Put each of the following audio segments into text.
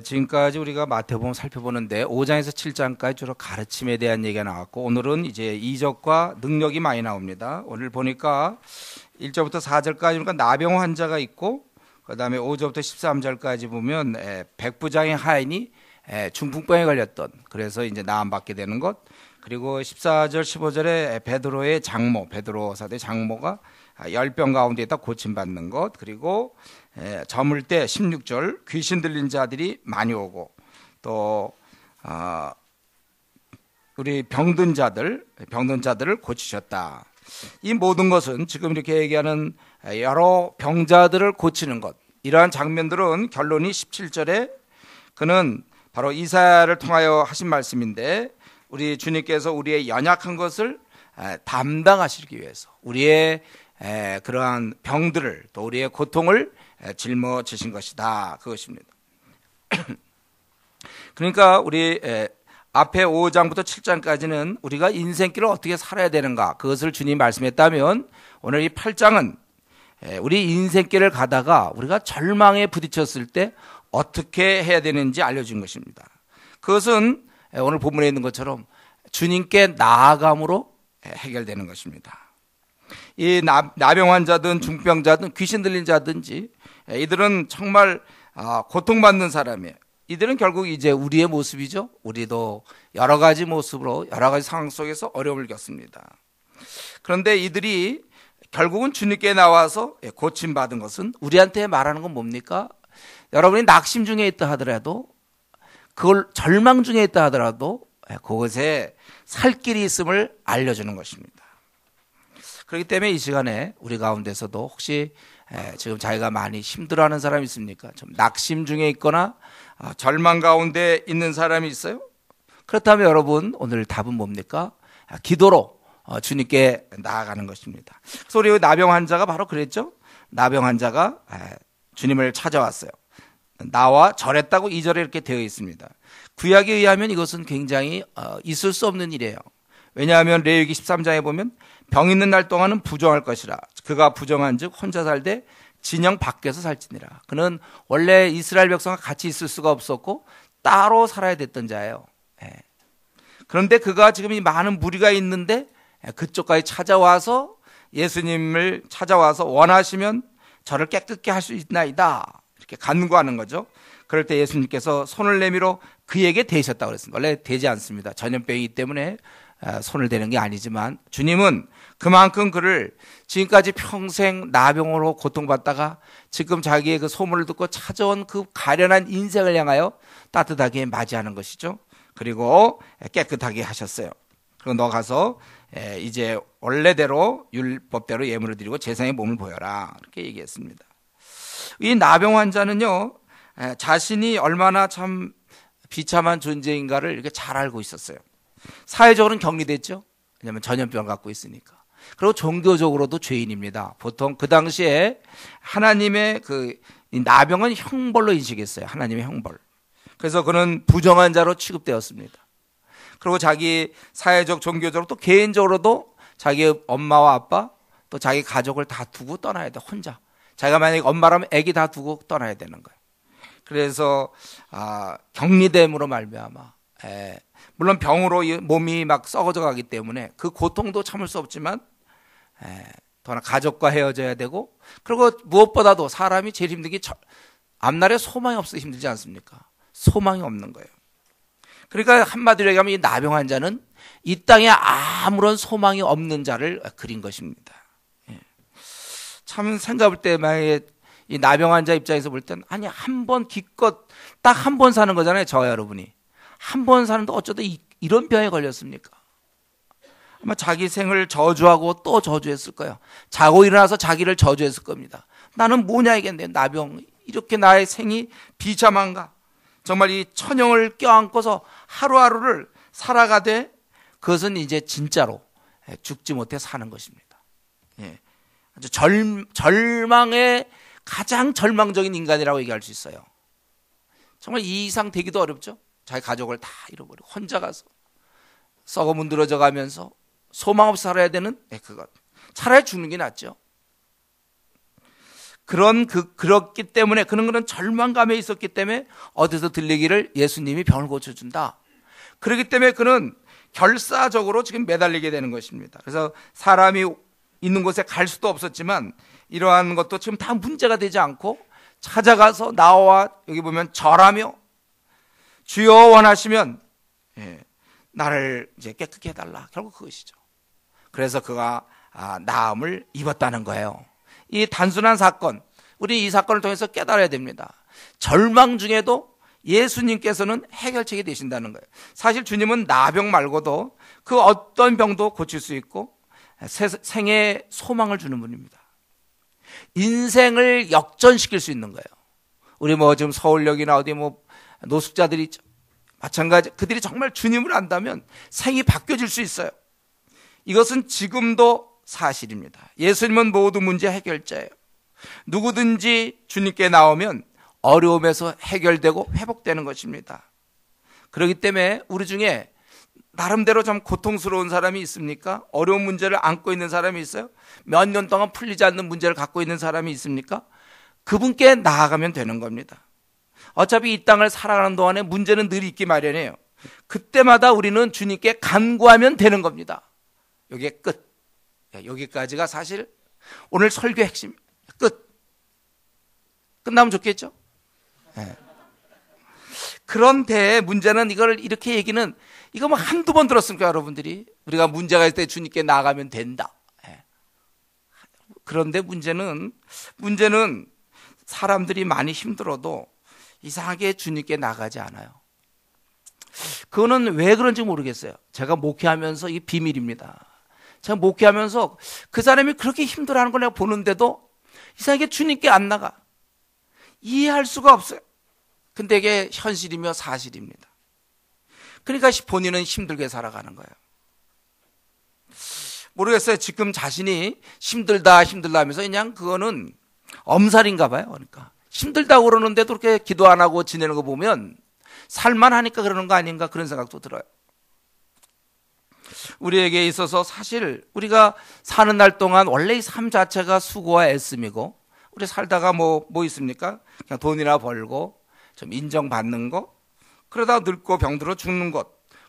지금까지 우리가 마태복음 살펴보는데 5장에서 7장까지 주로 가르침에 대한 얘기가 나왔고, 오늘은 이제 이적과 능력이 많이 나옵니다. 오늘 보니까 1절부터 4절까지 보니까 나병 환자가 있고, 그 다음에 5절부터 13절까지 보면 백부장의 하인이 중풍병에 걸렸던, 그래서 이제 나음받게 되는 것, 그리고 14절 15절에 베드로의 장모, 베드로 사대 장모가 열병 가운데에다 고침받는 것, 그리고 저물 때 16절 귀신 들린 자들이 많이 오고, 또 우리 병든 자들을 고치셨다. 이 모든 것은 지금 이렇게 얘기하는 여러 병자들을 고치는 것, 이러한 장면들은 결론이 17절에 그는 바로 이사야를 통하여 하신 말씀인데, 우리 주님께서 우리의 연약한 것을 담당하시기 위해서 우리의 그러한 병들을, 또 우리의 고통을 짊어지신 것이다, 그것입니다. 그러니까 우리 앞에 5장부터 7장까지는 우리가 인생길을 어떻게 살아야 되는가, 그것을 주님이 말씀했다면, 오늘 이 8장은 우리 인생길을 가다가 우리가 절망에 부딪혔을 때 어떻게 해야 되는지 알려준 것입니다. 그것은 오늘 본문에 있는 것처럼 주님께 나아감으로 해결되는 것입니다. 이 나병 환자든 중병자든 귀신 들린 자든지, 이들은 정말 고통받는 사람이에요. 이들은 결국 이제 우리의 모습이죠. 우리도 여러 가지 모습으로 여러 가지 상황 속에서 어려움을 겪습니다. 그런데 이들이 결국은 주님께 나와서 고침받은 것은, 우리한테 말하는 건 뭡니까? 여러분이 낙심 중에 있다 하더라도, 그걸 절망 중에 있다 하더라도 그것에 살 길이 있음을 알려주는 것입니다. 그렇기 때문에 이 시간에 우리 가운데서도 혹시 지금 자기가 많이 힘들어하는 사람이 있습니까? 좀 낙심 중에 있거나 절망 가운데 있는 사람이 있어요? 그렇다면 여러분, 오늘 답은 뭡니까? 기도로 주님께 나아가는 것입니다. 그래서 우리 나병 환자가 바로 그랬죠. 나병 환자가 주님을 찾아왔어요. 나와 절했다고 2절에 이렇게 되어 있습니다. 구약에 의하면 이것은 굉장히 있을 수 없는 일이에요. 왜냐하면 레위기 13장에 보면 병 있는 날 동안은 부정할 것이라, 그가 부정한 즉 혼자 살되 진영 밖에서 살지니라. 그는 원래 이스라엘 백성과 같이 있을 수가 없었고 따로 살아야 됐던 자예요. 그런데 그가 지금 이 많은 무리가 있는데 그쪽까지 찾아와서, 예수님을 찾아와서 원하시면 저를 깨끗게 할 수 있나이다, 이렇게 간구하는 거죠. 그럴 때 예수님께서 손을 내밀어 그에게 대셨다고 그랬습니다. 원래 대지 않습니다. 전염병이기 때문에 손을 대는 게 아니지만, 주님은 그만큼 그를 지금까지 평생 나병으로 고통받다가 지금 자기의 그 소문을 듣고 찾아온 그 가련한 인생을 향하여 따뜻하게 맞이하는 것이죠. 그리고 깨끗하게 하셨어요. 그리고 너 가서 이제 원래대로 율법대로 예물을 드리고 제사의 몸을 보여라, 이렇게 얘기했습니다. 이 나병 환자는요, 자신이 얼마나 참 비참한 존재인가를 이렇게 잘 알고 있었어요. 사회적으로는 격리됐죠. 왜냐하면 전염병을 갖고 있으니까. 그리고 종교적으로도 죄인입니다. 보통 그 당시에 하나님의 이 나병은 형벌로 인식했어요. 하나님의 형벌. 그래서 그는 부정한 자로 취급되었습니다. 그리고 자기 사회적, 종교적으로 또 개인적으로도 자기 엄마와 아빠, 또 자기 가족을 다 두고 떠나야 돼, 혼자. 자기가 만약에 엄마라면 아기 다 두고 떠나야 되는 거예요. 그래서 격리됨으로 말미암아, 물론 병으로 몸이 막 썩어져 가기 때문에 그 고통도 참을 수 없지만, 또한 가족과 헤어져야 되고, 그리고 무엇보다도 사람이 제일 힘든 게 앞날에 소망이 없어 힘들지 않습니까? 소망이 없는 거예요. 그러니까 한마디로 얘기하면 이 나병 환자는 이 땅에 아무런 소망이 없는 자를 그린 것입니다. 참 생각할 때 만약에 이 나병 환자 입장에서 볼 땐, 아니 한 번 기껏 딱 한 번 사는 거잖아요. 저와 여러분이 한 번 사는데 어쩌다 이런 병에 걸렸습니까? 아마 자기 생을 저주하고 또 저주했을 거예요. 자고 일어나서 자기를 저주했을 겁니다. 나는 뭐냐 이겠는데, 나병, 이렇게 나의 생이 비참한가? 정말 이 천형을 껴안고서 하루하루를 살아가되, 그것은 이제 진짜로 죽지 못해 사는 것입니다. 아주 절망의 가장 절망적인 인간이라고 얘기할 수 있어요. 정말 이 이상 되기도 어렵죠. 자기 가족을 다 잃어버리고 혼자 가서 썩어 문드러져 가면서 소망 없이 살아야 되는 그것. 차라리 죽는 게 낫죠. 그렇기 때문에 그런 절망감에 있었기 때문에 어디서 들리기를 예수님이 병을 고쳐준다. 그렇기 때문에 그는 결사적으로 지금 매달리게 되는 것입니다. 그래서 사람이 있는 곳에 갈 수도 없었지만 이러한 것도 지금 다 문제가 되지 않고 찾아가서 나와 여기 보면 절하며 주여 원하시면 나를 이제 깨끗게 해달라. 결국 그것이죠. 그래서 그가 나음을 입었다는 거예요. 이 단순한 사건, 우리 이 사건을 통해서 깨달아야 됩니다. 절망 중에도 예수님께서는 해결책이 되신다는 거예요. 사실 주님은 나병 말고도 그 어떤 병도 고칠 수 있고 생에 소망을 주는 분입니다. 인생을 역전시킬 수 있는 거예요. 우리 지금 서울역이나 어디 노숙자들이 있죠. 마찬가지, 그들이 정말 주님을 안다면 생이 바뀌어질 수 있어요. 이것은 지금도 사실입니다. 예수님은 모든 문제 해결자예요. 누구든지 주님께 나오면 어려움에서 해결되고 회복되는 것입니다. 그렇기 때문에 우리 중에 나름대로 좀 고통스러운 사람이 있습니까? 어려운 문제를 안고 있는 사람이 있어요? 몇 년 동안 풀리지 않는 문제를 갖고 있는 사람이 있습니까? 그분께 나아가면 되는 겁니다. 어차피 이 땅을 살아가는 동안에 문제는 늘 있기 마련이에요. 그때마다 우리는 주님께 간구하면 되는 겁니다. 여기에 끝. 여기까지가 사실 오늘 설교의 핵심. 끝. 끝나면 좋겠죠? 네. 그런데 문제는 이걸 이렇게 얘기는 이거 한두 번 들었습니까, 여러분들이? 우리가 문제가 있을 때 주님께 나가면 된다. 네. 그런데 문제는 사람들이 많이 힘들어도 이상하게 주님께 나가지 않아요. 그거는 왜 그런지 모르겠어요. 제가 목회하면서 이 비밀입니다. 제가 목회하면서 그 사람이 그렇게 힘들어하는 걸 내가 보는데도 이상하게 주님께 안 나가. 이해할 수가 없어요. 근데 이게 현실이며 사실입니다. 그러니까 본인은 힘들게 살아가는 거예요. 모르겠어요. 지금 자신이 힘들다 하면서 그냥 그거는 엄살인가 봐요. 그러니까 힘들다고 그러는데도 그렇게 기도 안 하고 지내는 거 보면 살만하니까 그러는 거 아닌가 그런 생각도 들어요. 우리에게 있어서 사실 우리가 사는 날 동안 원래 이 삶 자체가 수고와 애씀이고 우리 살다가 뭐 있습니까? 그냥 돈이나 벌고 좀 인정받는 거, 그러다 늙고 병들어 죽는 것,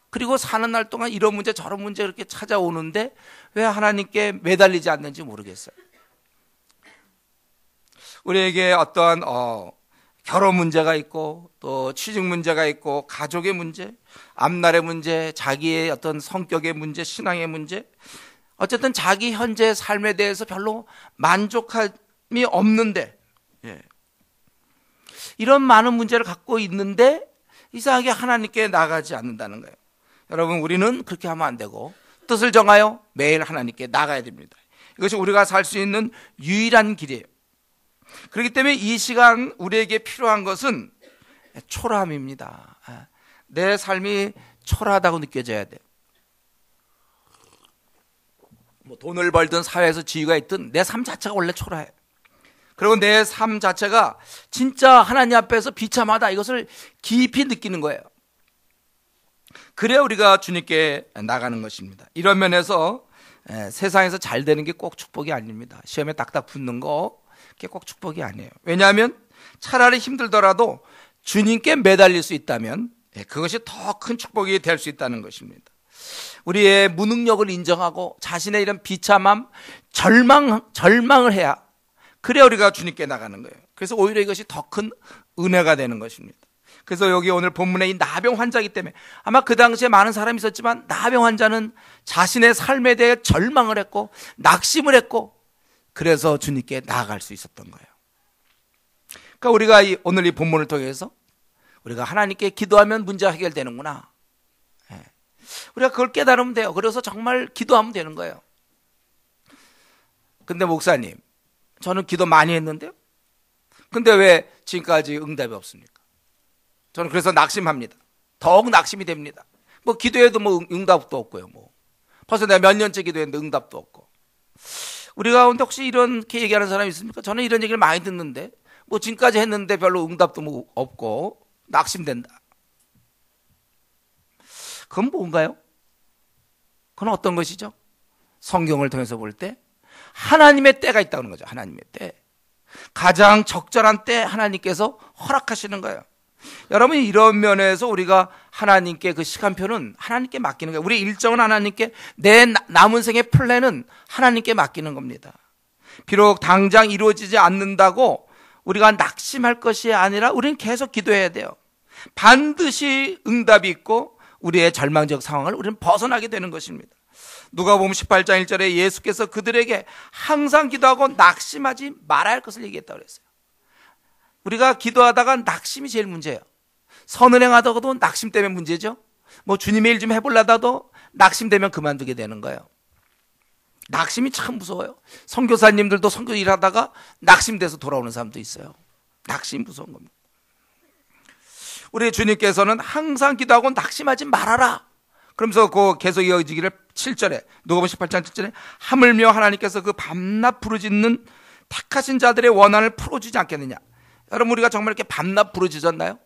그리고 사는 날 동안 이런 문제 저런 문제 이렇게 찾아오는데 왜 하나님께 매달리지 않는지 모르겠어요. 우리에게 어떠한 결혼 문제가 있고 또 취직 문제가 있고 가족의 문제, 앞날의 문제, 자기의 어떤 성격의 문제, 신앙의 문제, 어쨌든 자기 현재 삶에 대해서 별로 만족함이 없는데 이런 많은 문제를 갖고 있는데 이상하게 하나님께 나가지 않는다는 거예요. 여러분, 우리는 그렇게 하면 안 되고 뜻을 정하여 매일 하나님께 나가야 됩니다. 이것이 우리가 살 수 있는 유일한 길이에요. 그렇기 때문에 이 시간 우리에게 필요한 것은 초라함입니다. 내 삶이 초라하다고 느껴져야 돼요. 돈을 벌든 사회에서 지위가 있든 내 삶 자체가 원래 초라해요. 그리고 내 삶 자체가 진짜 하나님 앞에서 비참하다, 이것을 깊이 느끼는 거예요. 그래야 우리가 주님께 나가는 것입니다. 이런 면에서 세상에서 잘 되는 게 꼭 축복이 아닙니다. 시험에 딱딱 붙는 거 그게 꼭 축복이 아니에요. 왜냐하면 차라리 힘들더라도 주님께 매달릴 수 있다면 그것이 더 큰 축복이 될 수 있다는 것입니다. 우리의 무능력을 인정하고 자신의 이런 비참함, 절망을 해야, 그래야 우리가 주님께 나가는 거예요. 그래서 오히려 이것이 더 큰 은혜가 되는 것입니다. 그래서 여기 오늘 본문에 이 나병 환자이기 때문에 아마 그 당시에 많은 사람이 있었지만 나병 환자는 자신의 삶에 대해 절망을 했고 낙심을 했고 그래서 주님께 나아갈 수 있었던 거예요. 그러니까 우리가 오늘 이 본문을 통해서 우리가 하나님께 기도하면 문제가 해결되는구나. 우리가 그걸 깨달으면 돼요. 그래서 정말 기도하면 되는 거예요. 근데 목사님, 저는 기도 많이 했는데요. 근데 왜 지금까지 응답이 없습니까? 저는 그래서 낙심합니다. 더욱 낙심이 됩니다. 기도해도 응답도 없고요. 벌써 내가 몇 년째 기도했는데 응답도 없고. 우리 가운데 혹시 이렇게 얘기하는 사람이 있습니까? 저는 이런 얘기를 많이 듣는데 지금까지 했는데 별로 응답도 없고 낙심된다. 그건 뭔가요? 그건 어떤 것이죠? 성경을 통해서 볼 때 하나님의 때가 있다는 거죠. 하나님의 때. 가장 적절한 때 하나님께서 허락하시는 거예요. 여러분, 이런 면에서 우리가 하나님께 그 시간표는 하나님께 맡기는 거예요. 우리 일정은 하나님께, 내 남은 생의 플랜은 하나님께 맡기는 겁니다. 비록 당장 이루어지지 않는다고 우리가 낙심할 것이 아니라 우리는 계속 기도해야 돼요. 반드시 응답이 있고 우리의 절망적 상황을 우리는 벗어나게 되는 것입니다. 누가복음 18장 1절에 예수께서 그들에게 항상 기도하고 낙심하지 말아야 할 것을 얘기했다고 그랬어요. 우리가 기도하다가 낙심이 제일 문제예요. 선을 행하다가도 낙심 때문에 문제죠. 뭐 주님의 일 좀 해보려다도 낙심되면 그만두게 되는 거예요. 낙심이 참 무서워요. 선교사님들도 선교 일하다가 낙심돼서 돌아오는 사람도 있어요. 낙심 무서운 겁니다. 우리 주님께서는 항상 기도하고 낙심하지 말아라. 그러면서 그 계속 이어지기를 7절에, 누가복음 18장 7절에 하물며 하나님께서 그 밤낮 부르짖는 택하신 자들의 원한을 풀어주지 않겠느냐. 여러분, 우리가 정말 이렇게 밤낮 부르짖었나요?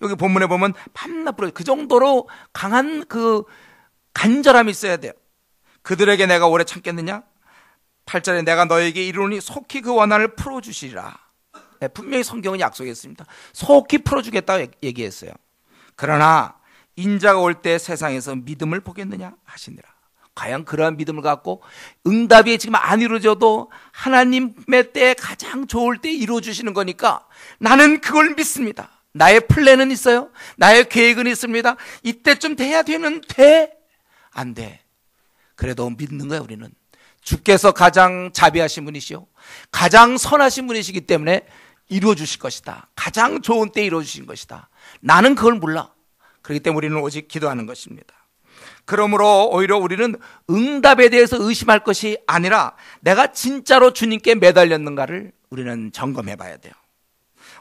여기 본문에 보면 밤낮 부르짖, 그 정도로 강한 그 간절함이 있어야 돼요. 그들에게 내가 오래 참겠느냐? 8절에 내가 너에게 이르노니 속히 그 원한을 풀어주시리라. 네, 분명히 성경은 약속했습니다. 속히 풀어주겠다고 얘기했어요. 그러나 인자가 올 때 세상에서 믿음을 보겠느냐 하시니라. 과연 그러한 믿음을 갖고 응답이 지금 안 이루어져도 하나님의 때 가장 좋을 때 이루어주시는 거니까 나는 그걸 믿습니다. 나의 플랜은 있어요. 나의 계획은 있습니다. 이때쯤 돼야 되는데 안 돼. 그래도 믿는 거야. 우리는 주께서 가장 자비하신 분이시오, 가장 선하신 분이시기 때문에 이루어주실 것이다. 가장 좋은 때 이루어주신 것이다. 나는 그걸 몰라. 그렇기 때문에 우리는 오직 기도하는 것입니다. 그러므로 오히려 우리는 응답에 대해서 의심할 것이 아니라 내가 진짜로 주님께 매달렸는가를 우리는 점검해 봐야 돼요.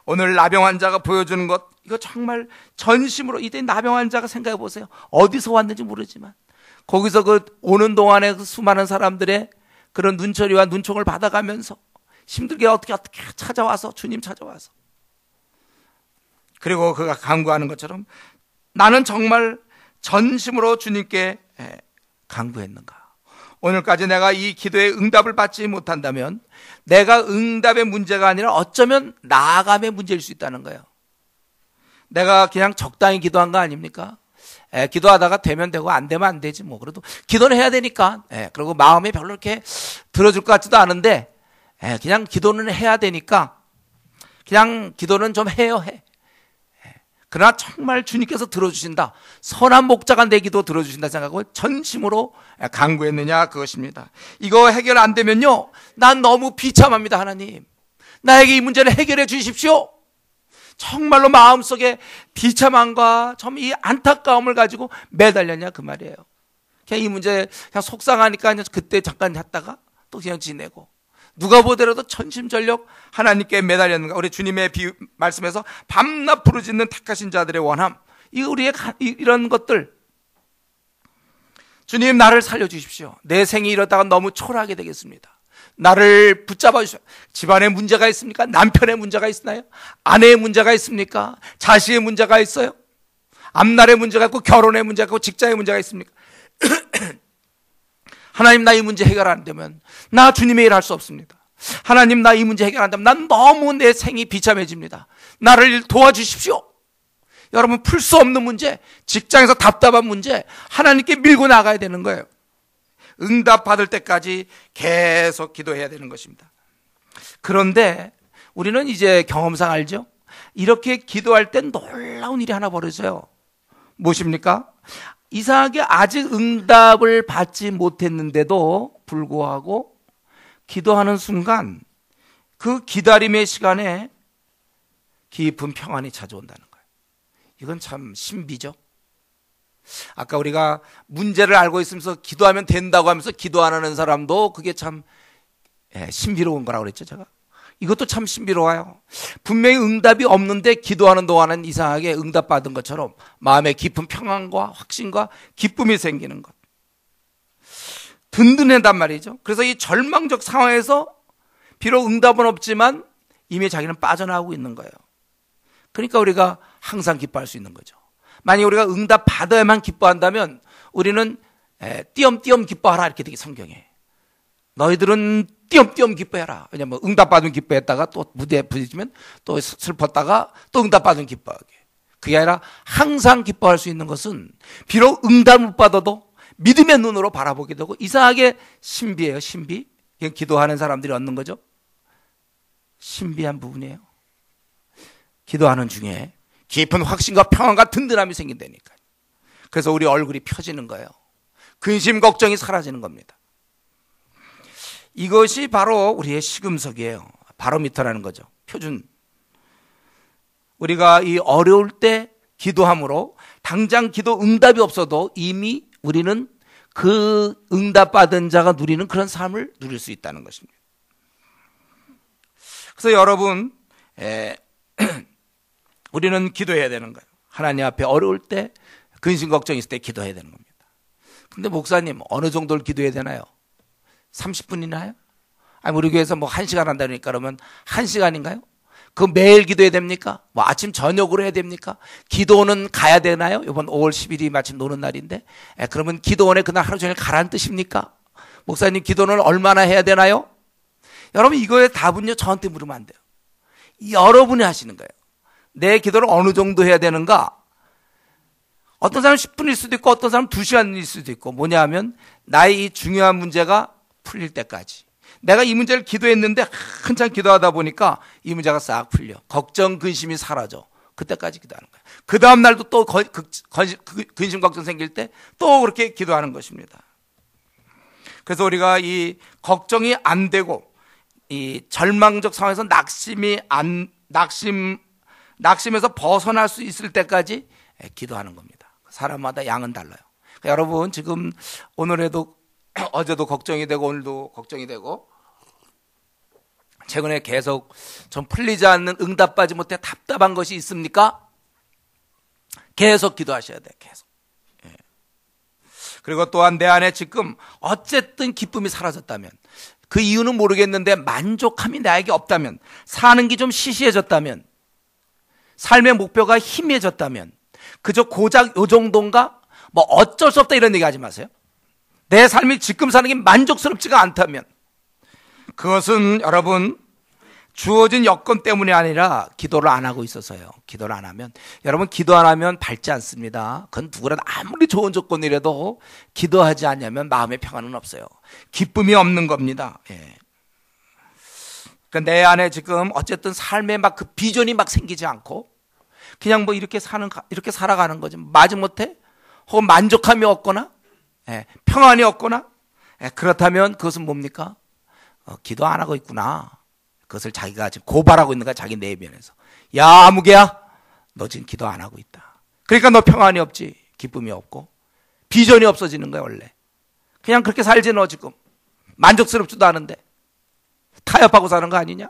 오늘 나병 환자가 보여주는 것, 이거 정말 전심으로, 이때 나병 환자가 생각해 보세요. 어디서 왔는지 모르지만 거기서 그 오는 동안에 그 수많은 사람들의 그런 눈초리와 눈총을 받아가면서 힘들게 어떻게 찾아와서, 주님 찾아와서, 그리고 그가 간구하는 것처럼 나는 정말 전심으로 주님께 간구했는가. 오늘까지 내가 이 기도에 응답을 받지 못한다면 내가 응답의 문제가 아니라 어쩌면 나아감의 문제일 수 있다는 거예요. 내가 그냥 적당히 기도한 거 아닙니까? 기도하다가 되면 되고 안 되면 안 되지 뭐. 그래도 기도는 해야 되니까. 그리고 마음이 별로 이렇게 들어줄 것 같지도 않은데 그냥 기도는 해야 되니까 그냥 기도는 좀 해요. 그러나 정말 주님께서 들어주신다, 선한 목자가 내 기도 들어주신다 생각하고 전심으로 간구했느냐, 그것입니다. 이거 해결 안 되면요, 난 너무 비참합니다. 하나님, 나에게 이 문제를 해결해 주십시오. 정말로 마음속에 비참함과 좀 이 안타까움을 가지고 매달렸냐, 그 말이에요. 그냥 이 문제 그냥 속상하니까 그때 잠깐 했다가 또 그냥 지내고, 누가 보더라도 전심전력 하나님께 매달렸는가. 우리 주님의 말씀에서 밤낮 부르짖는 택하신 자들의 원함, 이 우리의 이런 것들, 주님 나를 살려주십시오. 내 생이 이러다가 너무 초라하게 되겠습니다. 나를 붙잡아 주십시오. 집안에 문제가 있습니까? 남편의 문제가 있나요? 아내의 문제가 있습니까? 자식의 문제가 있어요? 앞날의 문제가 있고, 결혼의 문제가 있고, 직장의 문제가 있습니까? 하나님, 나 이 문제 해결 안 되면 나 주님의 일 할 수 없습니다. 하나님, 나 이 문제 해결 안 되면 난 너무 내 생이 비참해집니다. 나를 도와주십시오. 여러분, 풀 수 없는 문제, 직장에서 답답한 문제, 하나님께 밀고 나가야 되는 거예요. 응답 받을 때까지 계속 기도해야 되는 것입니다. 그런데 우리는 이제 경험상 알죠? 이렇게 기도할 땐 놀라운 일이 하나 벌어져요. 무엇입니까? 이상하게 아직 응답을 받지 못했는데도 불구하고 기도하는 순간 그 기다림의 시간에 깊은 평안이 찾아온다는 거예요. 이건 참 신비죠. 아까 우리가 문제를 알고 있으면서 기도하면 된다고 하면서 기도 안 하는 사람도 그게 참 신비로운 거라고 그랬죠, 제가. 이것도 참 신비로워요. 분명히 응답이 없는데 기도하는 동안은 이상하게 응답받은 것처럼 마음에 깊은 평안과 확신과 기쁨이 생기는 것. 든든하단 말이죠. 그래서 이 절망적 상황에서 비록 응답은 없지만 이미 자기는 빠져나오고 있는 거예요. 그러니까 우리가 항상 기뻐할 수 있는 거죠. 만약 우리가 응답 받아야만 기뻐한다면 우리는 띄엄띄엄 기뻐하라 이렇게 되게 성경에. 너희들은 띄엄띄엄 기뻐해라. 왜냐면 응답받은 기뻐했다가 또 무대에 부딪히면 또 슬펐다가 또 응답받은 기뻐하게. 그게 아니라 항상 기뻐할 수 있는 것은 비록 응답 못 받아도 믿음의 눈으로 바라보게 되고, 이상하게 신비예요. 신비. 이건 기도하는 사람들이 얻는 거죠. 신비한 부분이에요. 기도하는 중에 깊은 확신과 평안과 든든함이 생긴다니까요. 그래서 우리 얼굴이 펴지는 거예요. 근심 걱정이 사라지는 겁니다. 이것이 바로 우리의 시금석이에요. 바로미터라는 거죠. 표준. 우리가 이 어려울 때 기도함으로 당장 기도 응답이 없어도 이미 우리는 그 응답받은 자가 누리는 그런 삶을 누릴 수 있다는 것입니다. 그래서 여러분, 우리는 기도해야 되는 거예요. 하나님 앞에 어려울 때, 근심 걱정 있을 때 기도해야 되는 겁니다. 근데 목사님, 어느 정도를 기도해야 되나요? 30분이나요? 아니, 우리 교회에서 뭐 1시간 한다니까 그러면 1시간인가요? 그 매일 기도해야 됩니까? 뭐 아침 저녁으로 해야 됩니까? 기도원은 가야 되나요? 이번 5월 10일이 마침 노는 날인데, 그러면 기도원에 그날 하루 종일 가라는 뜻입니까? 목사님, 기도는 얼마나 해야 되나요? 여러분, 이거의 답은요, 저한테 물으면 안 돼요. 여러분이 하시는 거예요. 내 기도를 어느 정도 해야 되는가? 어떤 사람은 10분일 수도 있고 어떤 사람은 2시간일 수도 있고, 뭐냐 하면 나의 이 중요한 문제가 풀릴 때까지. 내가 이 문제를 기도했는데 한참 기도하다 보니까 이 문제가 싹 풀려. 걱정, 근심이 사라져. 그때까지 기도하는 거예요. 그 다음 날도 또 근심, 걱정 생길 때 또 그렇게 기도하는 것입니다. 그래서 우리가 이 걱정이 안 되고 이 절망적 상황에서 낙심에서 벗어날 수 있을 때까지 기도하는 겁니다. 사람마다 양은 달라요. 그러니까 여러분, 지금 오늘에도 어제도 걱정이 되고 오늘도 걱정이 되고, 최근에 계속 좀 풀리지 않는, 응답받지 못해 답답한 것이 있습니까? 계속 기도하셔야 돼요. 계속. 그리고 또한 내 안에 지금 어쨌든 기쁨이 사라졌다면, 그 이유는 모르겠는데 만족함이 나에게 없다면, 사는 게 좀 시시해졌다면, 삶의 목표가 희미해졌다면, 그저 고작 요 정도인가? 뭐 어쩔 수 없다 이런 얘기 하지 마세요. 내 삶이 지금 사는 게 만족스럽지가 않다면, 그것은 여러분 주어진 여건 때문이 아니라 기도를 안 하고 있어서요. 기도를 안 하면, 여러분, 기도 안 하면 밝지 않습니다. 그건 누구라도 아무리 좋은 조건이라도 기도하지 않으면 마음의 평안은 없어요. 기쁨이 없는 겁니다. 그러니까 내 안에 지금 어쨌든 삶에 막 그 비전이 막 생기지 않고 그냥 뭐 이렇게 살아가는 거지. 마지못해 혹은 만족함이 없거나 평안이 없거나, 그렇다면 그것은 뭡니까? 기도 안 하고 있구나. 그것을 자기가 지금 고발하고 있는 거야. 자기 내면에서. 야, 아무개야, 너 지금 기도 안 하고 있다. 그러니까 너 평안이 없지. 기쁨이 없고 비전이 없어지는 거야. 원래 그냥 그렇게 살지. 너 지금 만족스럽지도 않은데 타협하고 사는 거 아니냐?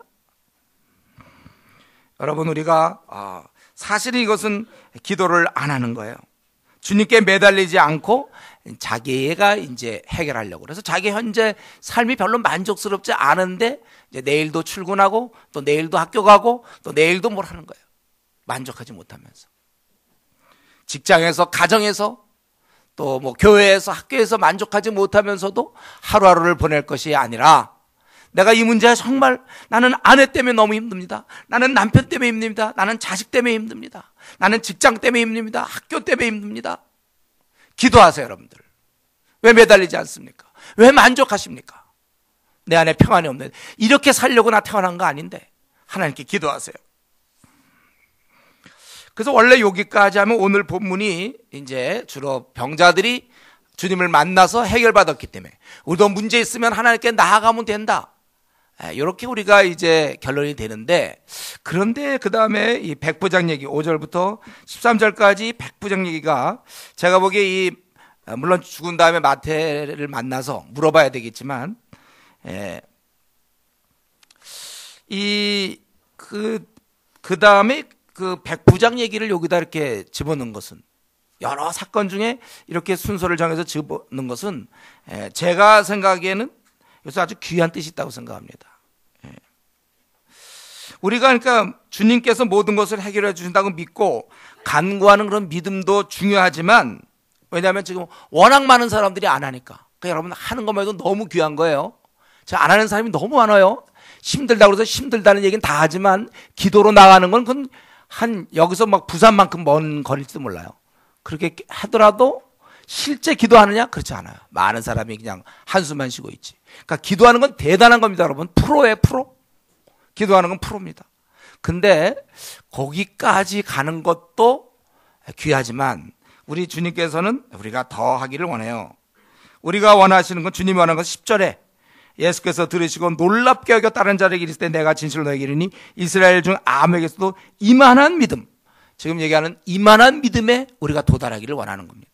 여러분, 우리가 사실은 이것은 기도를 안 하는 거예요. 주님께 매달리지 않고 자기가 이제 해결하려고. 그래서 자기 현재 삶이 별로 만족스럽지 않은데 이제 내일도 출근하고 또 내일도 학교 가고 또 내일도 뭘 하는 거예요. 만족하지 못하면서. 직장에서, 가정에서, 또 뭐 교회에서, 학교에서 만족하지 못하면서도 하루하루를 보낼 것이 아니라, 내가 이 문제가 정말, 나는 아내 때문에 너무 힘듭니다. 나는 남편 때문에 힘듭니다. 나는 자식 때문에 힘듭니다. 나는 직장 때문에 힘듭니다. 학교 때문에 힘듭니다. 기도하세요, 여러분들. 왜 매달리지 않습니까? 왜 만족하십니까? 내 안에 평안이 없는데. 이렇게 살려고 나 태어난 거 아닌데 하나님께 기도하세요. 그래서 원래 여기까지 하면 오늘 본문이 이제 주로 병자들이 주님을 만나서 해결받았기 때문에 우리도 문제 있으면 하나님께 나아가면 된다. 이렇게 우리가 이제 결론이 되는데, 그런데 그 다음에 이 백부장 얘기 5절부터 13절까지 백부장 얘기가 제가 보기에 물론 죽은 다음에 마태를 만나서 물어봐야 되겠지만, 그 다음에 그 백부장 얘기를 여기다 이렇게 집어넣은 것은, 여러 사건 중에 이렇게 순서를 정해서 집어넣은 것은 제가 생각하기에는 여기서 아주 귀한 뜻이 있다고 생각합니다. 우리가 그러니까 주님께서 모든 것을 해결해 주신다고 믿고 간구하는 그런 믿음도 중요하지만, 왜냐하면 지금 워낙 많은 사람들이 안 하니까. 그러니까 여러분, 하는 것만 해도 너무 귀한 거예요. 제가 안 하는 사람이 너무 많아요. 힘들다고 해서 힘들다는 얘기는 다 하지만 기도로 나가는 건 그건 한 여기서 막 부산만큼 먼 거리일지도 몰라요. 그렇게 하더라도 실제 기도하느냐? 그렇지 않아요. 많은 사람이 그냥 한숨만 쉬고 있지. 그러니까 기도하는 건 대단한 겁니다, 여러분. 프로예요, 프로. 기도하는 건 프로입니다. 근데 거기까지 가는 것도 귀하지만 우리 주님께서는 우리가 더 하기를 원해요. 우리가 원하시는 건, 주님이 원하는 건 10절에 예수께서 들으시고 놀랍게 여겨 다른 자에게 이르시되 내가 진실로 너에게 이르니 이스라엘 중 아무에게서도 이만한 믿음, 지금 얘기하는 이만한 믿음에 우리가 도달하기를 원하는 겁니다.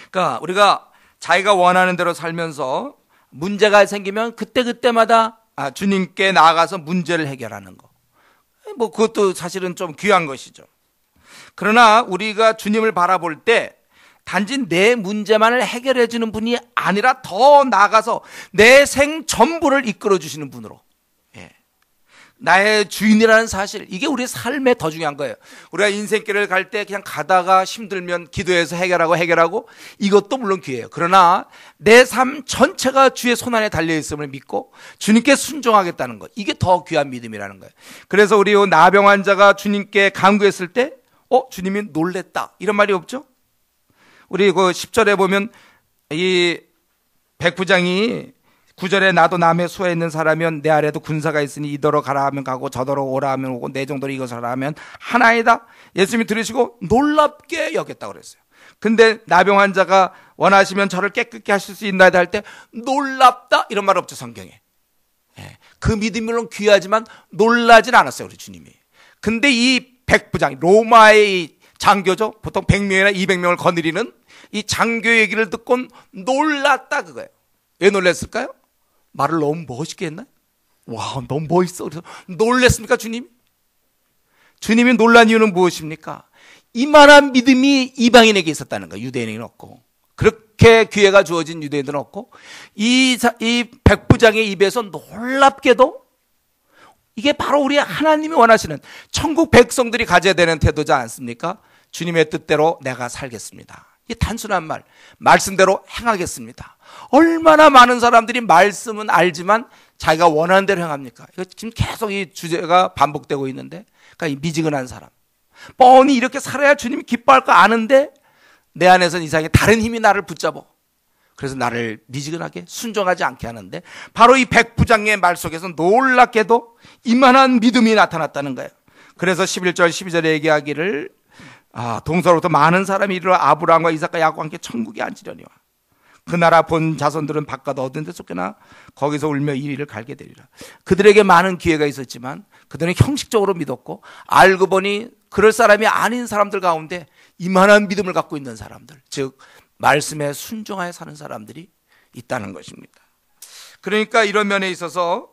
그러니까 우리가 자기가 원하는 대로 살면서 문제가 생기면 그때마다 주님께 나아가서 문제를 해결하는 거, 뭐 그것도 사실은 좀 귀한 것이죠. 그러나 우리가 주님을 바라볼 때 단지 내 문제만을 해결해 주는 분이 아니라 더 나아가서 내 생 전부를 이끌어 주시는 분으로, 나의 주인이라는 사실, 이게 우리의 삶에 더 중요한 거예요. 우리가 인생길을 갈 때 그냥 가다가 힘들면 기도해서 해결하고 이것도 물론 귀해요. 그러나 내 삶 전체가 주의 손안에 달려있음을 믿고 주님께 순종하겠다는 것, 이게 더 귀한 믿음이라는 거예요. 그래서 우리 나병 환자가 주님께 간구했을 때 주님이 놀랬다 이런 말이 없죠. 우리 그 10절에 보면 이 백부장이 9절에 나도 남의 수에 있는 사람이면 내 아래도 군사가 있으니 이더러 가라 하면 가고 저더러 오라 하면 오고 내 정도로 이것을 하라 하면 하나이다. 예수님이 들으시고 놀랍게 여겼다고 그랬어요. 근데 나병 환자가 원하시면 저를 깨끗게 하실 수 있나이다 할 때 놀랍다 이런 말 없죠, 성경에. 그 믿음이 물론 귀하지만 놀라진 않았어요, 우리 주님이. 근데 이 백부장, 로마의 장교죠. 보통 100명이나 200명을 거느리는 이 장교 얘기를 듣고 놀랐다 그거예요. 왜 놀랐을까요? 말을 너무 멋있게 했나? 와, 너무 멋있어. 그래서 놀랬습니까, 주님? 주님이 놀란 이유는 무엇입니까? 이만한 믿음이 이방인에게 있었다는 거예요. 유대인에게는 없고. 그렇게 기회가 주어진 유대인들은 없고, 이 백부장의 입에서 놀랍게도 이게 바로 우리 하나님이 원하시는 천국 백성들이 가져야 되는 태도지 않습니까? 주님의 뜻대로 내가 살겠습니다. 이 단순한 말, 말씀대로 행하겠습니다. 얼마나 많은 사람들이 말씀은 알지만 자기가 원하는 대로 행합니까? 이거 지금 계속 이 주제가 반복되고 있는데, 그러니까 이 미지근한 사람, 뻔히 이렇게 살아야 주님이 기뻐할 거 아는데 내 안에서는 이상하게 다른 힘이 나를 붙잡아. 그래서 나를 미지근하게 순종하지 않게 하는데, 바로 이 백부장의 말 속에서 놀랍게도 이만한 믿음이 나타났다는 거예요. 그래서 11절 12절에 얘기하기를 동서로부터 많은 사람이 이르러 아브라함과 이삭과 야곱과 함께 천국에 앉으려니와 그 나라 본 자손들은 바깥 어두운 데 쫓겨나 거기서 울며 이리를 갈게 되리라. 그들에게 많은 기회가 있었지만 그들은 형식적으로 믿었고, 알고 보니 그럴 사람이 아닌 사람들 가운데 이만한 믿음을 갖고 있는 사람들, 즉 말씀에 순종하여 사는 사람들이 있다는 것입니다. 그러니까 이런 면에 있어서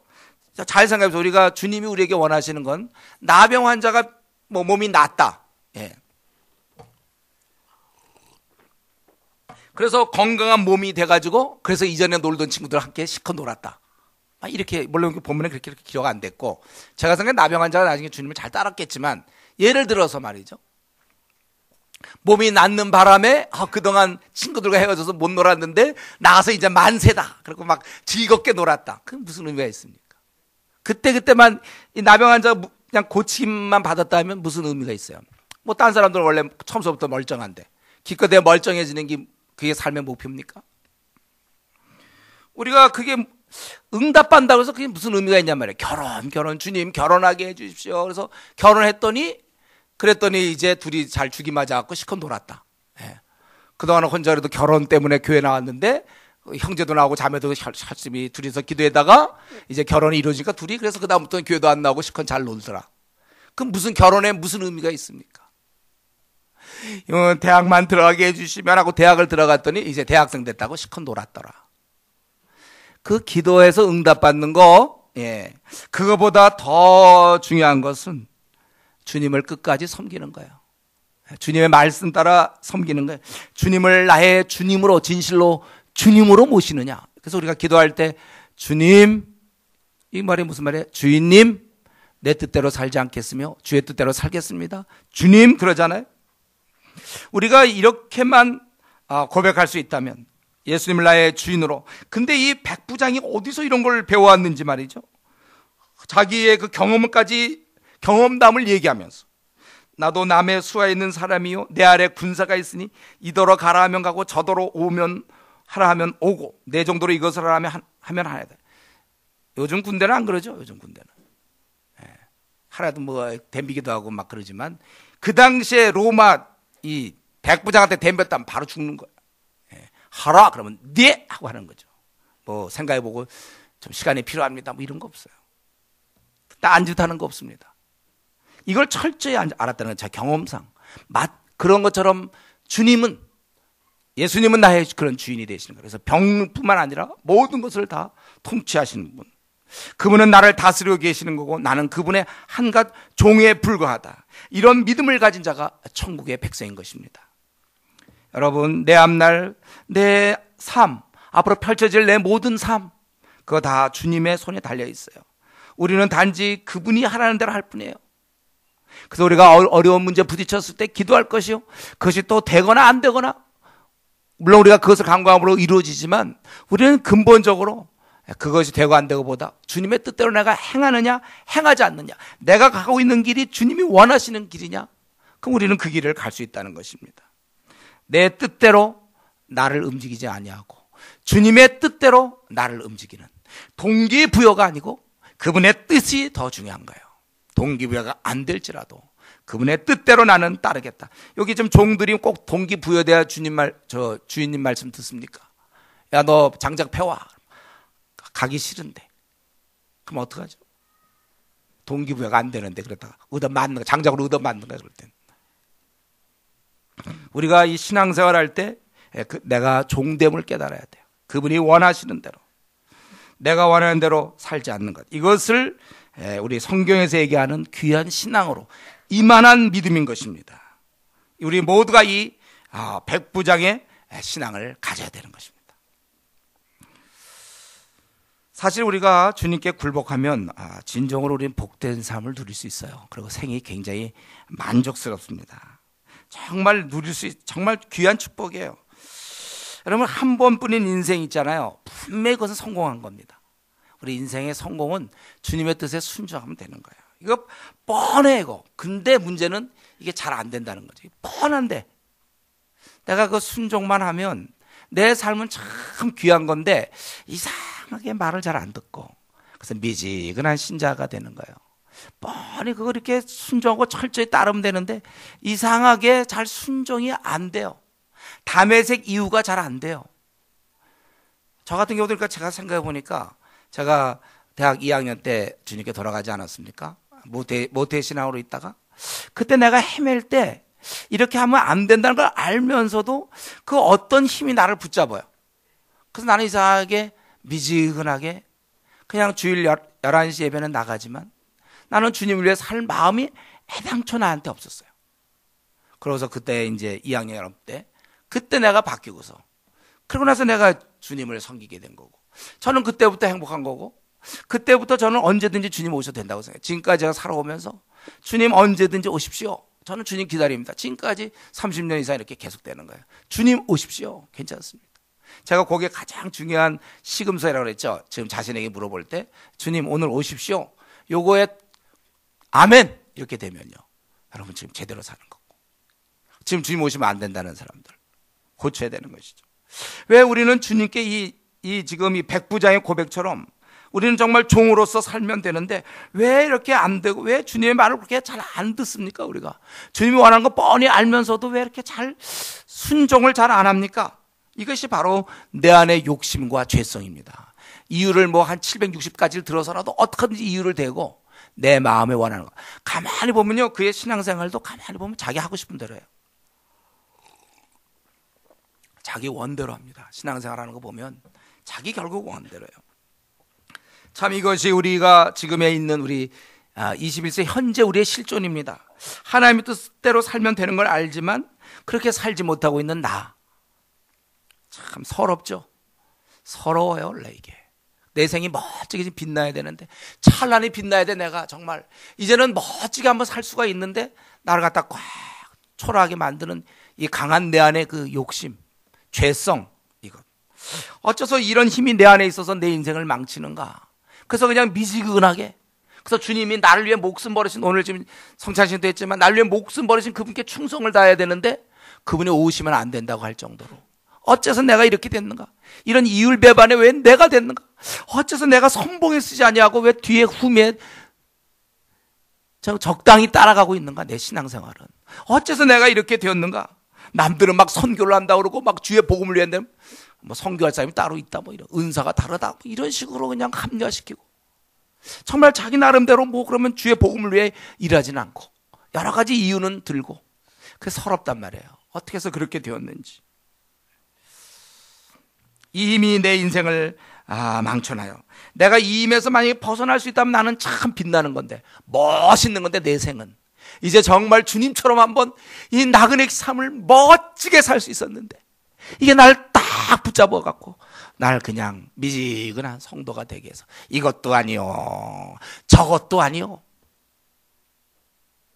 잘 생각해보세요. 우리가 주님이 우리에게 원하시는 건, 나병 환자가 몸이 낫다, 그래서 건강한 몸이 돼가지고 그래서 이전에 놀던 친구들 함께 실컷 놀았다, 이렇게, 물론 본문에 그렇게 기록 안 됐고, 제가 생각에 나병 환자가 나중에 주님을 잘 따랐겠지만, 예를 들어서 말이죠, 몸이 낫는 바람에 그동안 친구들과 헤어져서 못 놀았는데 나가서 이제 만세다, 그리고 막 즐겁게 놀았다. 그게 무슨 의미가 있습니까? 그때만 이 나병 환자가 그냥 고침만 받았다면 무슨 의미가 있어요? 뭐 딴 사람들은 원래 처음부터 멀쩡한데 기껏해야 멀쩡해지는 게 그게 삶의 목표입니까? 우리가 그게 응답받는다고 해서 그게 무슨 의미가 있냔 말이에요. 결혼 주님 결혼하게 해주십시오. 그래서 그랬더니 이제 둘이 잘 죽이 맞아갖고 실컷 놀았다. 그동안은 혼자라도 결혼 때문에 교회 나왔는데 형제도 나오고 자매도 열심히 둘이서 기도에다가 이제 결혼이 이루어지니까 둘이, 그래서 그다음부터는 교회도 안 나오고 실컷 잘 놀더라. 그럼 무슨 결혼에 무슨 의미가 있습니까? 대학만 들어가게 해주시면 하고 대학을 들어갔더니 이제 대학생 됐다고 실컷 놀았더라. 그 기도에서 응답받는 거, 그거보다 더 중요한 것은 주님을 끝까지 섬기는 거예요. 주님의 말씀 따라 섬기는 거예요. 주님을 나의 주님으로, 진실로 주님으로 모시느냐. 그래서 우리가 기도할 때 주님, 이 말이 무슨 말이에요? 주인님, 내 뜻대로 살지 않겠으며 주의 뜻대로 살겠습니다. 주님, 그러잖아요. 우리가 이렇게만 고백할 수 있다면, 예수님을 나의 주인으로. 근데 이 백부장이 어디서 이런 걸 배워왔는지 말이죠. 자기의 그 경험담을 얘기하면서 나도 남의 수하에 있는 사람이요 내 아래 군사가 있으니 이더러 가라 하면 가고 저더러 오면 하라 하면 오고 내 정도로 이것을 하라 하면 하야 돼. 요즘 군대는 안 그러죠. 요즘 군대는 하나도 뭐 덤비기도 하고 막 그러지만 그 당시에 로마 이 백부장한테 덤볐다면 바로 죽는 거야. 하라 그러면 네 하고 하는 거죠. 뭐 생각해보고 좀 시간이 필요합니다 뭐 이런 거 없어요. 딴짓하는 거 없습니다. 이걸 철저히 알았다는 건 제 경험상 그런 것처럼 예수님은 나의 그런 주인이 되시는 거예요. 그래서 병뿐만 아니라 모든 것을 다 통치하시는 분. 그분은 나를 다스리고 계시는 거고 나는 그분의 한갓 종에 불과하다. 이런 믿음을 가진 자가 천국의 백성인 것입니다. 여러분, 내 앞날, 내 삶, 앞으로 펼쳐질 내 모든 삶, 그거 다 주님의 손에 달려 있어요. 우리는 단지 그분이 하라는 대로 할 뿐이에요. 그래서 우리가 어려운 문제 부딪혔을 때 기도할 것이요. 그것이 또 되거나 안 되거나, 물론 우리가 그것을 간구함으로 이루어지지만 우리는 근본적으로 그것이 되고 안 되고보다 주님의 뜻대로 내가 행하느냐 행하지 않느냐, 내가 가고 있는 길이 주님이 원하시는 길이냐, 그럼 우리는 그 길을 갈 수 있다는 것입니다. 내 뜻대로 나를 움직이지 아니하고 주님의 뜻대로 나를 움직이는 동기부여가 아니고 그분의 뜻이 더 중요한 거예요. 동기부여가 안 될지라도 그분의 뜻대로 나는 따르겠다. 여기 좀 종들이 꼭 동기부여돼야 주인님 말씀 듣습니까? 야, 너 장작 패와. 가기 싫은데. 그럼 어떡하죠? 동기부여가 안 되는데 그러다가 장작으로 얻어맞는 거야, 그럴 땐. 우리가 이 신앙생활 할 때 내가 종됨을 깨달아야 돼요. 그분이 원하시는 대로, 내가 원하는 대로 살지 않는 것. 이것을 우리 성경에서 얘기하는 귀한 신앙으로 이만한 믿음인 것입니다. 우리 모두가 이 백부장의 신앙을 가져야 되는 것입니다. 사실 우리가 주님께 굴복하면 진정으로 우리는 복된 삶을 누릴 수 있어요. 그리고 생이 굉장히 만족스럽습니다. 정말 정말 귀한 축복이에요. 여러분, 한 번뿐인 인생 있잖아요. 분명히 그것은 성공한 겁니다. 우리 인생의 성공은 주님의 뜻에 순종하면 되는 거예요. 이거 뻔해 이거. 근데 문제는 이게 잘 안 된다는 거죠. 뻔한데 내가 그 순종만 하면 내 삶은 참 귀한 건데 이상하게 말을 잘 안 듣고, 그래서 미지근한 신자가 되는 거예요. 뻔히 그거 이렇게 순종하고 철저히 따르면 되는데 이상하게 잘 순종이 안 돼요. 담에색 이유가 잘 안 돼요. 저 같은 경우도 그러니까 제가 생각해 보니까 제가 대학 2학년 때 주님께 돌아가지 않았습니까? 모태 신앙으로 있다가 그때 내가 헤맬 때 이렇게 하면 안 된다는 걸 알면서도 그 어떤 힘이 나를 붙잡아요. 그래서 나는 이상하게 미지근하게 그냥 주일 11시 예배는 나가지만 나는 주님을 위해 살 마음이 애당초 나한테 없었어요. 그래서 그때 이제 2학년 때 그때 내가 바뀌고서 그러고 나서 내가 주님을 섬기게 된 거고, 저는 그때부터 행복한 거고, 그때부터 저는 언제든지 주님 오셔도 된다고 생각해요. 지금까지 제가 살아오면서 주님 언제든지 오십시오. 저는 주님 기다립니다. 지금까지 30년 이상 이렇게 계속되는 거예요. 주님 오십시오. 괜찮습니다. 제가 거기에 가장 중요한 시금석이라고 그랬죠. 지금 자신에게 물어볼 때 주님 오늘 오십시오. 요거에 아멘 이렇게 되면요, 여러분 지금 제대로 사는 거고, 지금 주님 오시면 안 된다는 사람들 고쳐야 되는 것이죠. 왜 우리는 주님께 지금 이 백부장의 고백처럼 우리는 정말 종으로서 살면 되는데 왜 이렇게 안 되고, 왜 주님의 말을 그렇게 잘 안 듣습니까? 우리가 주님이 원하는 거 뻔히 알면서도 왜 이렇게 잘 순종을 잘 안 합니까? 이것이 바로 내 안의 욕심과 죄성입니다. 이유를 뭐 한 760가지를 들어서라도 어떻게든지 이유를 대고 내 마음에 원하는 거. 가만히 보면요, 그의 신앙생활도 가만히 보면 자기 하고 싶은 대로 해요. 자기 원대로 합니다. 신앙생활하는 거 보면 자기 결국 원대로 해요. 참 이것이 우리가 지금에 있는 우리 21세 현재 우리의 실존입니다. 하나님의 뜻대로 살면 되는 걸 알지만 그렇게 살지 못하고 있는 나. 참 서럽죠. 서러워요 원래 이게. 내 생이 멋지게 빛나야 되는데, 찬란히 빛나야 돼. 내가 정말 이제는 멋지게 한번 살 수가 있는데 나를 갖다 꽉 초라하게 만드는 이 강한 내 안의 그 욕심, 죄성, 이것. 어째서 이런 힘이 내 안에 있어서 내 인생을 망치는가? 그래서 그냥 미지근하게, 그래서 주님이 나를 위해 목숨 버리신, 오늘 지금 성찬신도 했지만 나를 위해 목숨 버리신 그분께 충성을 다해야 되는데 그분이 오시면 안 된다고 할 정도로 어째서 내가 이렇게 됐는가? 이런 이율배반에 왜 내가 됐는가? 어째서 내가 선봉에 쓰지 아니하고 왜 뒤에 후미에 적당히 따라가고 있는가? 내 신앙생활은 어째서 내가 이렇게 되었는가? 남들은 막 선교를 한다고 그러고 막 주의 복음을 위한데 뭐 선교할 사람이 따로 있다, 뭐 이런 은사가 다르다, 뭐 이런 식으로 그냥 합리화시키고 정말 자기 나름대로 뭐 그러면 주의 복음을 위해 일하진 않고 여러 가지 이유는 들고, 그게 서럽단 말이에요. 어떻게 해서 그렇게 되었는지. 이 힘이 내 인생을 망쳐놔요. 내가 이 힘에서 만약에 벗어날 수 있다면 나는 참 빛나는 건데, 멋있는 건데, 내 생은 이제 정말 주님처럼 한번 이 나그네 삶을 멋지게 살 수 있었는데 이게 날 딱 붙잡아 갖고 날 그냥 미지근한 성도가 되게 해서 이것도 아니요 저것도 아니요,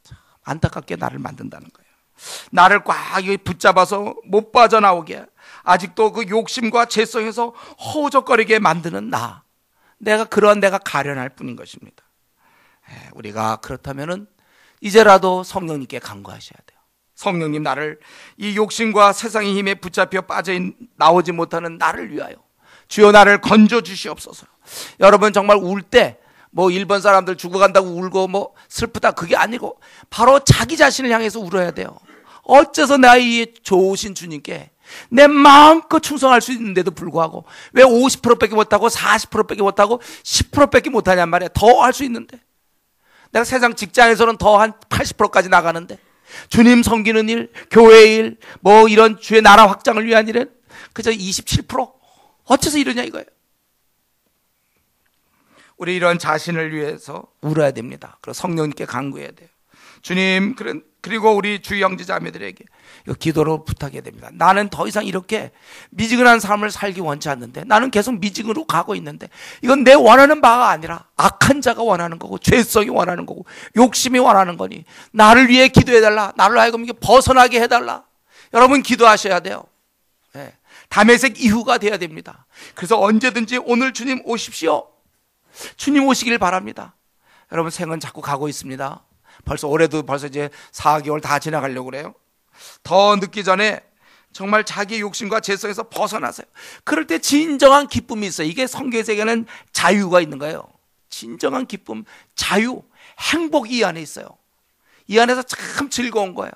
참 안타깝게 나를 만든다는 거예요. 나를 꽉 붙잡아서 못 빠져나오게, 아직도 그 욕심과 죄성에서 허우적거리게 만드는 내가 그러한 내가 가련할 뿐인 것입니다. 우리가 그렇다면은 이제라도 성령님께 간구하셔야 돼요. 성령님, 나를 이 욕심과 세상의 힘에 붙잡혀 빠져 나오지 못하는 나를 위하여 주여 나를 건져 주시옵소서. 여러분 정말 울 때 뭐 일본 사람들 죽어간다고 울고 뭐 슬프다, 그게 아니고 바로 자기 자신을 향해서 울어야 돼요. 어째서 내가 이 좋으신 주님께 내 마음껏 충성할 수 있는데도 불구하고 왜 50%밖에 못하고 40%밖에 못하고 10%밖에 못하냔 말이야. 더 할 수 있는데, 내가 세상 직장에서는 더 한 80%까지 나가는데 주님 섬기는 일, 교회 일, 뭐 이런 주의 나라 확장을 위한 일은 그저 27%? 어째서 이러냐 이거예요. 우리 이런 자신을 위해서 울어야 됩니다. 그리고 성령님께 간구해야 돼요. 주님, 그리고 우리 주 형제 자매들에게 기도로 부탁해야 됩니다. 나는 더 이상 이렇게 미지근한 삶을 살기 원치 않는데, 나는 계속 미지근으로 가고 있는데 이건 내 원하는 바가 아니라 악한 자가 원하는 거고 죄성이 원하는 거고 욕심이 원하는 거니 나를 위해 기도해달라, 나를 하여금 이게 벗어나게 해달라. 여러분 기도하셔야 돼요. 다메섹 이후가 돼야 됩니다. 그래서 언제든지 오늘 주님 오십시오, 주님 오시길 바랍니다. 여러분 생은 자꾸 가고 있습니다. 올해도 벌써 이제 4개월 다 지나가려고 그래요. 더 늦기 전에 정말 자기 욕심과 죄성에서 벗어나세요. 그럴 때 진정한 기쁨이 있어요. 이게 성경에는 자유가 있는 거예요. 진정한 기쁨, 자유, 행복이 이 안에 있어요. 이 안에서 참 즐거운 거예요.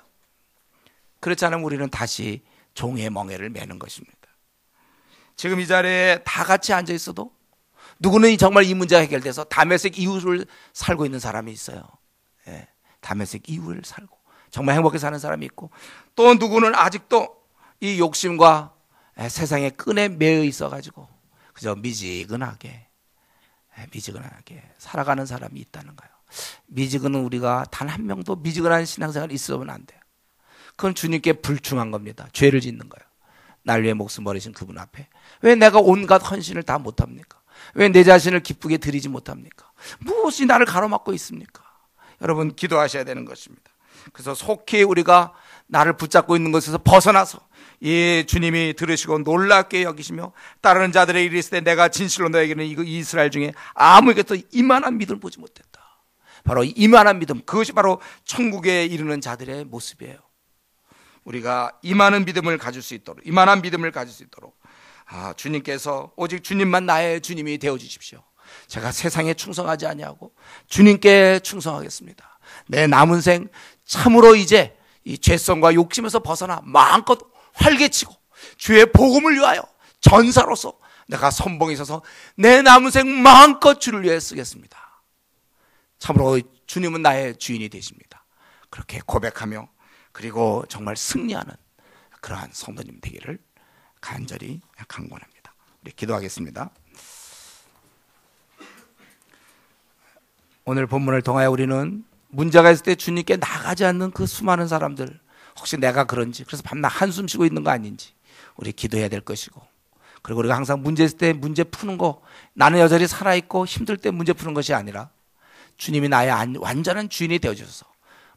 그렇지 않으면 우리는 다시 종의 멍에를 매는 것입니다. 지금 이 자리에 다 같이 앉아 있어도 누구는 정말 이 문제가 해결돼서 다메섹 이후를 살고 있는 사람이 있어요. 다메섹 이후를 살고 정말 행복하게 사는 사람이 있고, 또 누구는 아직도 이 욕심과 세상의 끈에 매여 있어가지고 그저 미지근하게 살아가는 사람이 있다는 거예요. 미지근은 우리가 단 한 명도 미지근한 신앙생활이 있으면 안 돼요. 그건 주님께 불충한 겁니다. 죄를 짓는 거예요. 날 위해 목숨 버리신 그분 앞에 왜 내가 온갖 헌신을 다 못합니까? 왜 내 자신을 기쁘게 드리지 못합니까? 무엇이 나를 가로막고 있습니까? 여러분 기도하셔야 되는 것입니다. 그래서 속히 우리가 나를 붙잡고 있는 것에서 벗어나서 주님이 들으시고 놀랍게 여기시며 따르는 자들의 일이 있을 때 내가 진실로 너에게는 이스라엘 중에 아무에게도 이만한 믿음을 보지 못했다. 바로 이만한 믿음, 그것이 바로 천국에 이르는 자들의 모습이에요. 우리가 이만한 믿음을 가질 수 있도록 주님께서 오직 주님만 나의 주님이 되어주십시오. 제가 세상에 충성하지 아니하고 주님께 충성하겠습니다. 내 남은 생 참으로 이제 이 죄성과 욕심에서 벗어나 마음껏 활개치고 주의 복음을 위하여 전사로서 내가 선봉에 있어서 내 남은 생 마음껏 주를 위해 쓰겠습니다. 참으로 주님은 나의 주인이 되십니다. 그렇게 고백하며 그리고 정말 승리하는 그러한 성도님 되기를 간절히 간구합니다. 우리 기도하겠습니다. 오늘 본문을 통하여 우리는 문제가 있을 때 주님께 나가지 않는 그 수많은 사람들, 혹시 내가 그런지, 그래서 밤낮 한숨 쉬고 있는 거 아닌지 우리 기도해야 될 것이고, 그리고 우리가 항상 문제 있을 때 문제 푸는 거, 나는 여전히 살아있고 힘들 때 문제 푸는 것이 아니라 주님이 나의 완전한 주인이 되어주셔서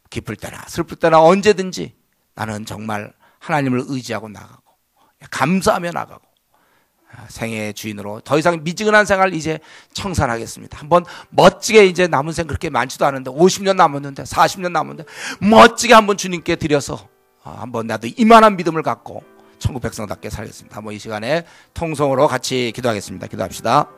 기쁠 때나 슬플 때나 언제든지 나는 정말 하나님을 의지하고 나가고 감사하며 나가고 생애의 주인으로 더 이상 미지근한 생활 이제 청산하겠습니다. 한번 멋지게 이제 남은 생 그렇게 많지도 않은데 50년 남았는데 40년 남았는데 멋지게 한번 주님께 드려서 한번 나도 이만한 믿음을 갖고 천국 백성답게 살겠습니다. 한번 이 시간에 통성으로 같이 기도하겠습니다. 기도합시다.